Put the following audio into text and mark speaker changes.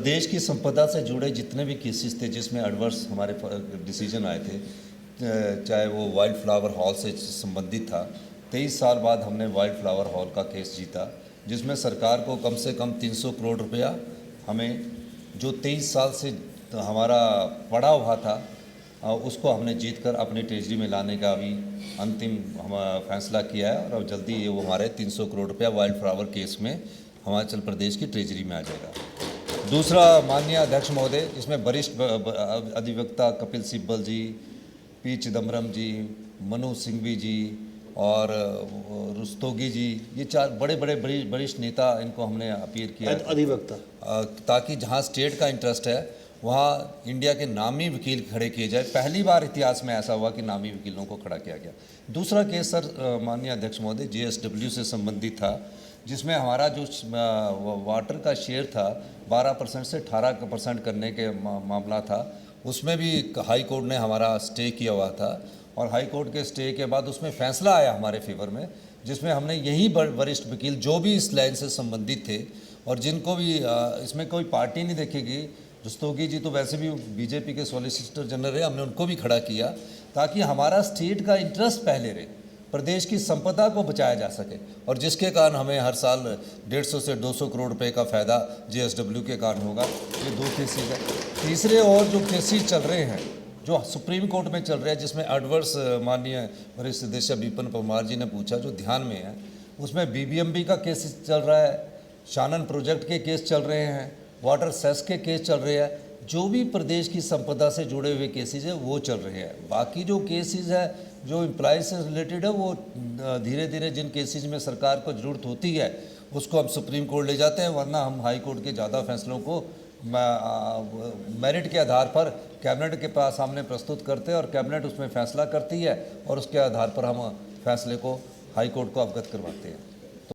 Speaker 1: देश की संपदा से जुड़े जितने भी केसेस थे जिसमें एडवर्स हमारे डिसीजन आए थे, चाहे वो वाइल्ड फ्लावर हॉल से संबंधित था। 23 साल बाद हमने वाइल्ड फ्लावर हॉल का केस जीता, जिसमें सरकार को कम से कम 300 करोड़ रुपया हमें, जो 23 साल से हमारा पड़ा हुआ था, उसको हमने जीत कर अपनी ट्रेजरी में लाने का भी अंतिम हम फैसला किया है। और अब जल्दी ये वो हमारे 300 करोड़ रुपया वाइल्ड फ्लावर केस में हिमाचल प्रदेश की ट्रेजरी में आ जाएगा। दूसरा, माननीय अध्यक्ष महोदय, जिसमें वरिष्ठ अधिवक्ता कपिल सिब्बल जी, पी चिदम्बरम जी, मनु सिंघवी जी और रुस्तोगी जी, ये चार बड़े बड़े वरिष्ठ नेता, इनको हमने अपील किया
Speaker 2: अधिवक्ता,
Speaker 1: ताकि जहां स्टेट का इंटरेस्ट है वहाँ इंडिया के नामी वकील खड़े किए जाए। पहली बार इतिहास में ऐसा हुआ कि नामी वकीलों को खड़ा किया गया। दूसरा केस सर, माननीय अध्यक्ष महोदय, JSW से संबंधित था, जिसमें हमारा जो वाटर का शेयर था 12% से 18% करने के मामला था, उसमें भी हाई कोर्ट ने हमारा स्टे किया हुआ था। और हाई कोर्ट के स्टे के बाद उसमें फैसला आया हमारे फेवर में, जिसमें हमने यही वरिष्ठ वकील जो भी इस लाइन से संबंधित थे और जिनको भी इसमें कोई पार्टी नहीं देखेगी, रुस्तोगी जी तो वैसे भी बीजेपी के सॉलिसिटर जनरल है, हमने उनको भी खड़ा किया ताकि हमारा स्टेट का इंटरेस्ट पहले रहे, प्रदेश की संपदा को बचाया जा सके, और जिसके कारण हमें हर साल 150 से 200 करोड़ रुपए का फ़ायदा JSW के कारण होगा। ये 2 केसेस है। तीसरे और जो केसेस चल रहे हैं, जो सुप्रीम कोर्ट में चल रहे हैं, जिसमें एडवर्स माननीय वरिष्ठ निदेशक विपिन परमार जी ने पूछा, जो ध्यान में है, उसमें BBMB का केस चल रहा है, शानन प्रोजेक्ट के केस चल रहे हैं, वाटर सेस के केस चल रहे हैं। जो भी प्रदेश की संपदा से जुड़े हुए केसेस हैं वो चल रहे हैं। बाकी जो केसेस है जो एम्प्लॉय से रिलेटेड है, वो धीरे धीरे जिन केसेस में सरकार को ज़रूरत होती है उसको हम सुप्रीम कोर्ट ले जाते हैं, वरना हम हाई कोर्ट के ज़्यादा फैसलों को मेरिट के आधार पर कैबिनेट के पास सामने प्रस्तुत करते हैं और कैबिनेट उसमें फैसला करती है और उसके आधार पर हम फैसले को हाई कोर्ट को अवगत करवाते हैं।